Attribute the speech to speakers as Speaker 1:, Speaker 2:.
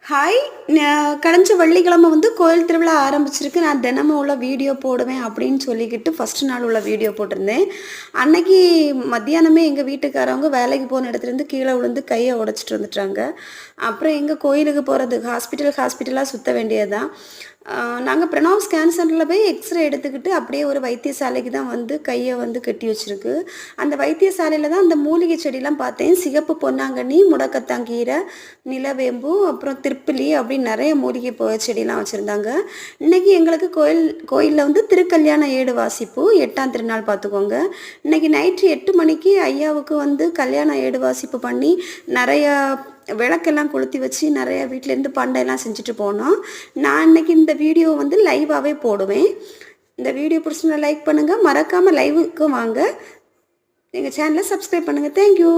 Speaker 1: Hi! கடைஞ்ச வெள்ளிக்கிழமை வந்து கோயில் திருவிழா ஆரம்பிச்சிருக்கு. நான் தினமும் உள்ள வீடியோ போடுவேன் அப்படின்னு சொல்லிக்கிட்டு ஃபர்ஸ்ட் நாள் உள்ள வீடியோ போட்டிருந்தேன். அன்னைக்கு மத்தியானமே எங்க வீட்டுக்காரவங்க வேலைக்கு போன இடத்துலேருந்து கீழ விழுந்து கைய உடைச்சிட்டு வந்துட்டாங்க. அப்புறம் எங்க கோயிலுக்கு போறதுக்கு ஹாஸ்பிட்டலா சுத்த வேண்டியது தான். நாங்க பிரணவ் ஸ்கேன் சென்டர்ல போய் எக்ஸ்ரே எடுத்துக்கிட்டு அப்படியே ஒரு வைத்தியசாலைக்கு தான் வந்து கைய வந்து கட்டி வச்சிருக்கு. அந்த வைத்தியசாலையில தான் அந்த மூலிகை செடிலாம் பார்த்தேன். சிகப்பு பொன்னாங்கண்ணி, முடக்கத்தாங்கீரை, நிலவேம்பு, அப்புறம் திர்ப்பிலி அப்படின்னு நெறைய மூலிகை செடிலாம் வச்சிருந்தாங்க. இன்னைக்கு எங்களுக்கு கோயில்ல வந்து திருக்கல்யாண ஏடு வாசிப்பு 8ஆம் திருநாள் பார்த்துக்கோங்க. இன்னைக்கு நைட்டு 8 மணிக்கு ஐயாவுக்கு வந்து கல்யாண ஏடு வாசிப்பு பண்ணி நெறையா விளக்கெல்லாம் கொளுத்தி வச்சு நிறைய வீட்டிலேருந்து பண்டையெல்லாம் செஞ்சுட்டு போனோம். நான் இன்னைக்கு இந்த வீடியோ வந்து லைவாகவே போடுவேன். இந்த வீடியோ பிடிச்சிருந்தா லைக் பண்ணுங்கள், மறக்காமல் லைவுக்கு வாங்க, எங்கள் சேனலை சப்ஸ்கிரைப் பண்ணுங்கள். தேங்க்யூ.